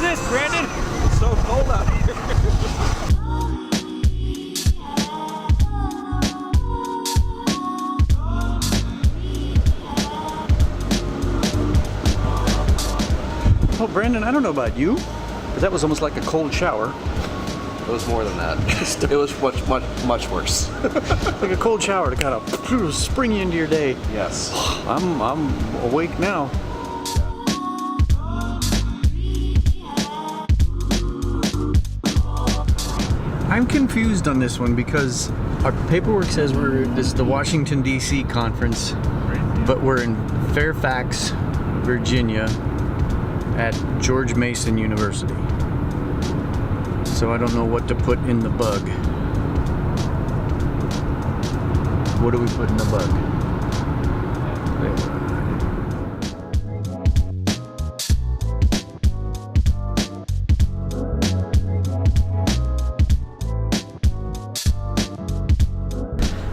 this, Brandon? It's so cold out here. Oh, Brandon, I don't know about you, but that was almost like a cold shower. It was more than that. It was much worse. Like a cold shower to kind of spring you into your day. Yes. I'm awake now. I'm confused on this one because our paperwork says this is the Washington, D.C. conference, but we're in Fairfax, Virginia at George Mason University. So I don't know what to put in the bug. What do we put in the bug?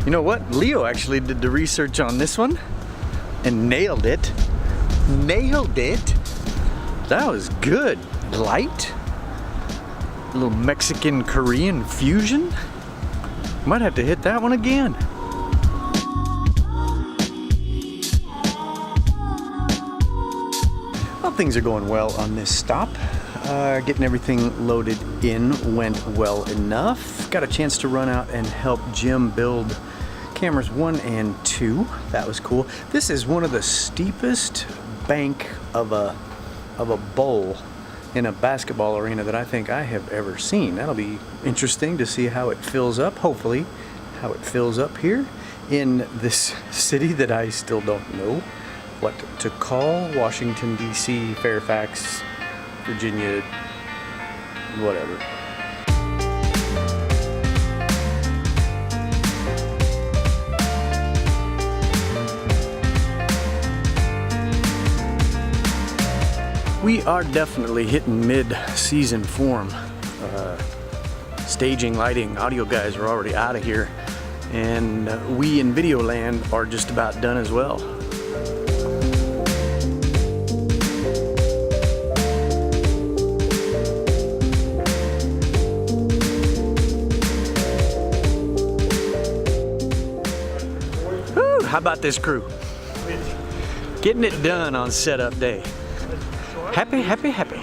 You know what? Leo actually did the research on this one and nailed it. Nailed it. That was good. Light. A little Mexican Korean fusion. Might have to hit that one again. Well, things are going well on this stop. Getting everything loaded in went well enough. Got a chance to run out and help Jim build cameras 1 and 2. That was cool. This is one of the steepest bank of a bowl in a basketball arena that I think I have ever seen. That'll be interesting to see how it fills up, hopefully how it fills up here in this city that I still don't know what to call. Washington, D.C., Fairfax, Virginia, whatever. We are definitely hitting mid-season form. Staging, lighting, audio guys are already out of here, and we in video land are just about done as well. Woo, how about this crew? Getting it done on setup day. Happy, happy, happy.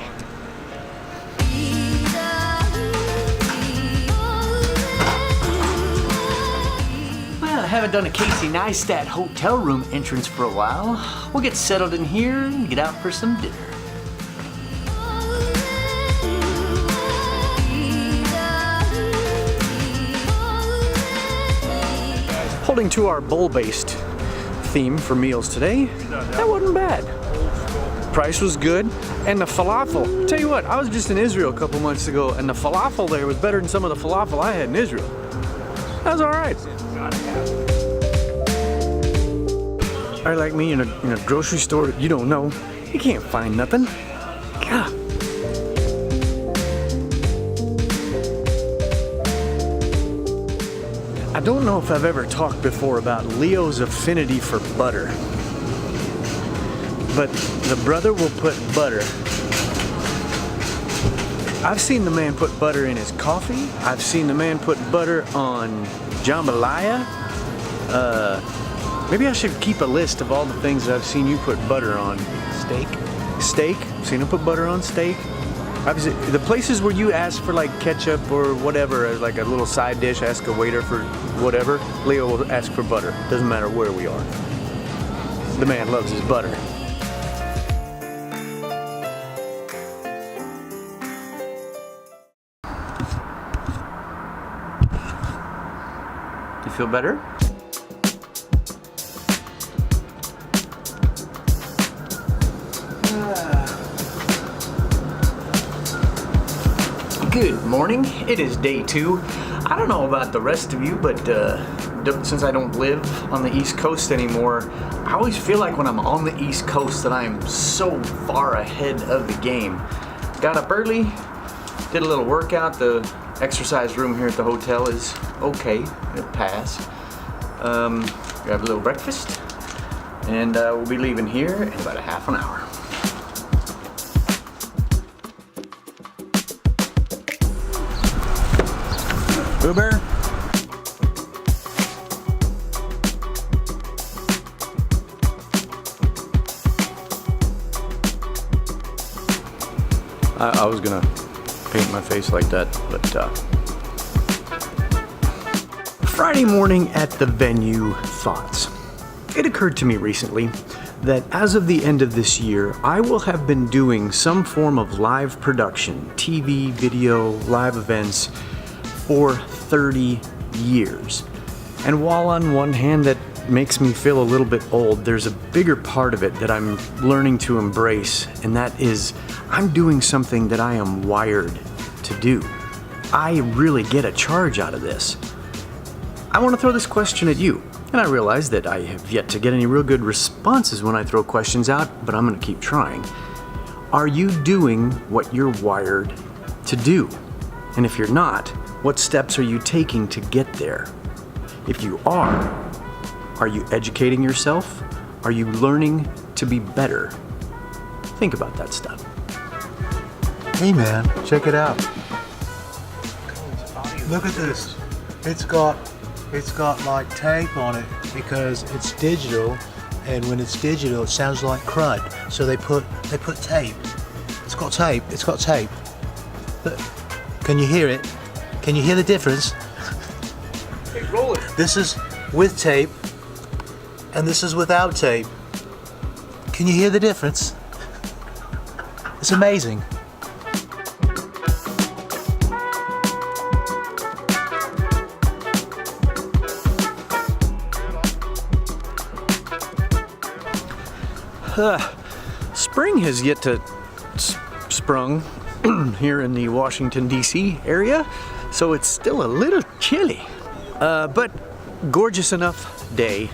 Well, I haven't done a Casey Neistat hotel room entrance for a while. We'll get settled in here and get out for some dinner. Holding to our bowl-based theme for meals today, that wasn't bad. Price was good, and the falafel. Tell you what, I was just in Israel a couple months ago, and the falafel there was better than some of the falafel I had in Israel. That was all right. Or like me in a grocery store that you don't know, you can't find nothing. God. I don't know if I've ever talked before about Leo's affinity for butter. But the brother will put butter. I've seen the man put butter in his coffee. I've seen the man put butter on jambalaya. Maybe I should keep a list of all the things that I've seen you put butter on. Steak? Steak. I've seen him put butter on steak. The places where you ask for like ketchup or whatever, like a little side dish, ask a waiter for whatever, Leo will ask for butter. Doesn't matter where we are. The man loves his butter. Do you feel better? Good morning. It is day 2. I don't know about the rest of you, but since I don't live on the East Coast anymore, I always feel like when I'm on the East Coast that I am so far ahead of the game. Got up early, did a little workout. The exercise room here at the hotel is okay. It passed. Grab a little breakfast, and we'll be leaving here in about a half an hour. Uber. I was gonna paint my face like that, but Friday morning at the venue thoughts. It occurred to me recently that as of the end of this year, I will have been doing some form of live production, TV, video, live events for 30 years. And while on one hand that makes me feel a little bit old, there's a bigger part of it that I'm learning to embrace, and that is I'm doing something that I am wired to do. I really get a charge out of this. I want to throw this question at you, and I realize that I have yet to get any real good responses when I throw questions out, but I'm going to keep trying. Are you doing what you're wired to do? And if you're not, what steps are you taking to get there? If you are you educating yourself? Are you learning to be better? Think about that stuff. Hey man, check it out. Look at this. It's got like tape on it because it's digital, and when it's digital it sounds like crud. So they put tape. It's got tape. It's got tape. Look, can you hear it? Can you hear the difference? Hey, roll it. This is with tape and this is without tape. Can you hear the difference? It's amazing. Spring has yet to sprung here in the Washington, D.C. area, so it's still a little chilly. But gorgeous enough day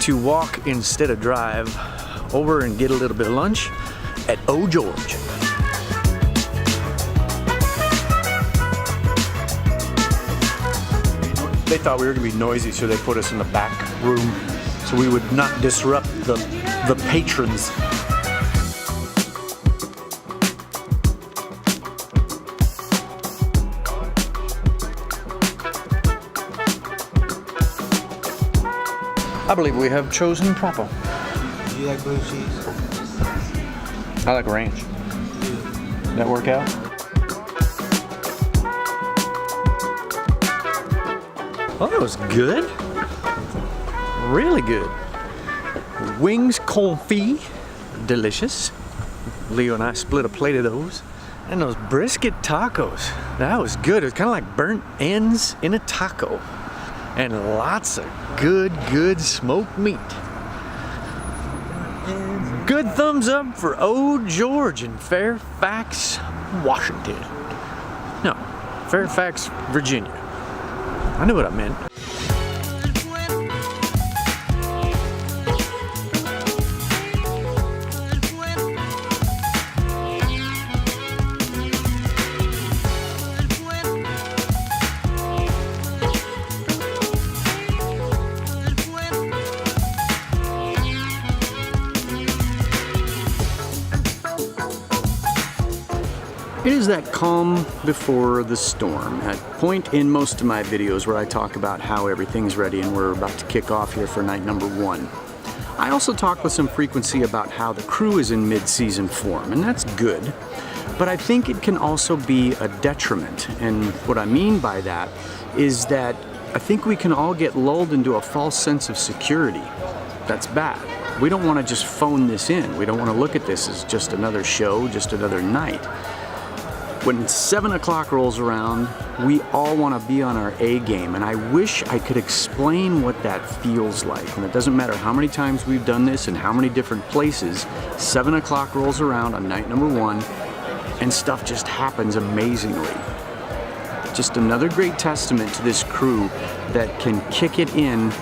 to walk instead of drive over and get a little bit of lunch at O George. They thought we were gonna be noisy, so they put us in the back room so we would not disrupt the patrons. I believe we have chosen proper. Do you like blue cheese? I like ranch. Did that work out? Oh, that was good. Really good. Wings confit, delicious. Leo and I split a plate of those. And those brisket tacos, that was good. It was kind of like burnt ends in a taco. And lots of good smoked meat. Good thumbs up for O George in Fairfax, Washington. No, Fairfax, Virginia. I knew what I meant. It is that calm before the storm, that point in most of my videos where I talk about how everything's ready and we're about to kick off here for night number 1. I also talk with some frequency about how the crew is in mid-season form, and that's good, but I think it can also be a detriment. And what I mean by that is that I think we can all get lulled into a false sense of security. That's bad. We don't want to just phone this in. We don't want to look at this as just another show, just another night. When 7 o'clock rolls around, we all want to be on our A game, and I wish I could explain what that feels like. And it doesn't matter how many times we've done this and how many different places, 7 o'clock rolls around on night number 1, and stuff just happens amazingly. Just another great testament to this crew that can kick it in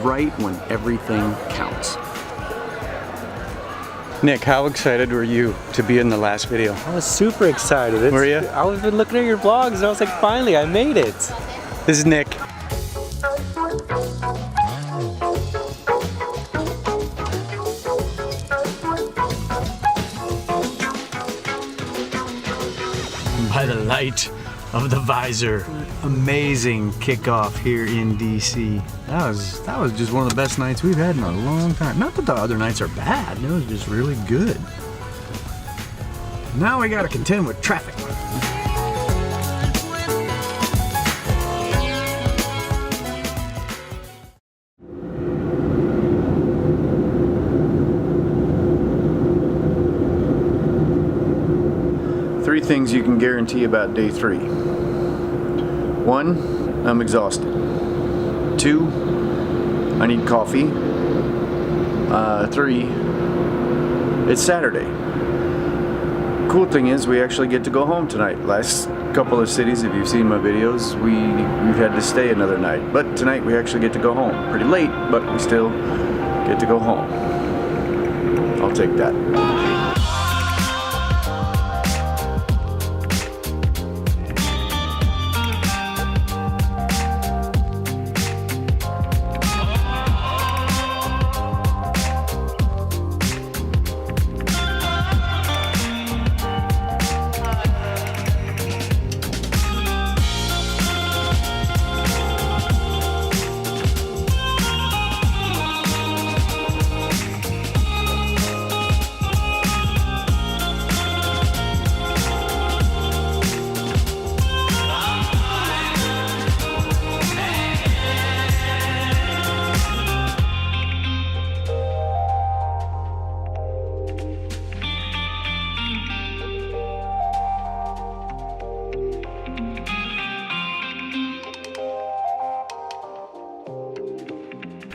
right when everything counts. Nick, how excited were you to be in the last video? I was super excited. Were you? I was been looking at your vlogs and I was like, finally, I made it. This is Nick. By the light of the visor. Amazing kickoff here in DC. That was just one of the best nights we've had in a long time. Not that the other nights are bad, it was just really good. Now we gotta contend with traffic. Three things you can guarantee about day 3. 1, I'm exhausted. 2, I need coffee. 3, it's Saturday. Cool thing is we actually get to go home tonight. Last couple of cities, if you've seen my videos, we've had to stay another night. But tonight we actually get to go home. Pretty late, but we still get to go home. I'll take that.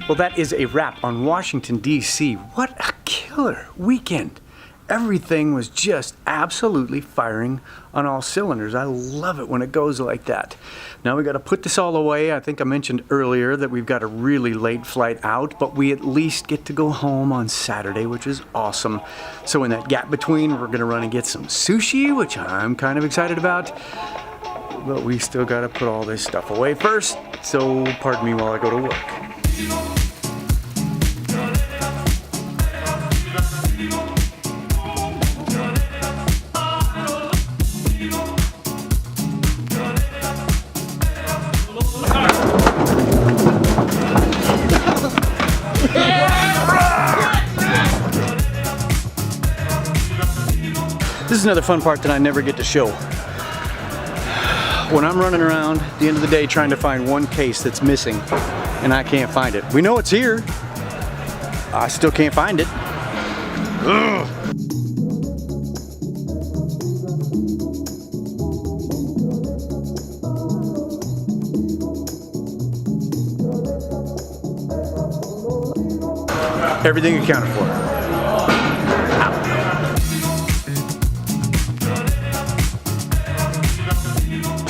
Well, that is a wrap on Washington, D.C. What a killer weekend. Everything was just absolutely firing on all cylinders. I love it when it goes like that. Now we got to put this all away. I think I mentioned earlier that we've got a really late flight out, but we at least get to go home on Saturday, which is awesome. So in that gap between, we're going to run and get some sushi, which I'm kind of excited about. But we still got to put all this stuff away first. So pardon me while I go to work. This is another fun part that I never get to show. When I'm running around at the end of the day trying to find one case that's missing and I can't find it. We know it's here. I still can't find it. Ugh. Everything accounted for.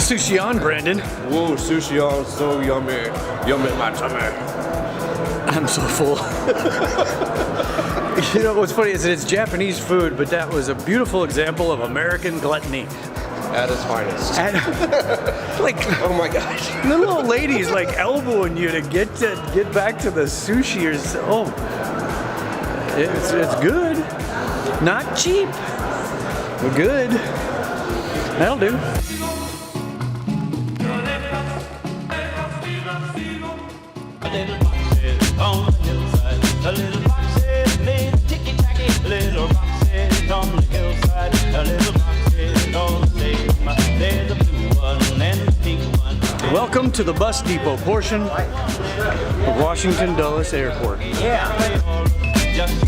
Sushi on, Brandon. Whoa, sushi on, so yummy. Yummy in my tummy. I'm so full. You know what's funny is that it's Japanese food, but that was a beautiful example of American gluttony. At its finest. And, like, Oh my gosh. little old ladies like elbowing you to get back to the sushi. Or so, oh, it's good, not cheap, but good. That'll do. A little boxes on the hillside. A little boxes made of ticky-tacky. Little boxes on the hillside. A little boxes on the same. There's a blue one and a pink one. Welcome to the bus depot portion of Washington Dulles Airport. Just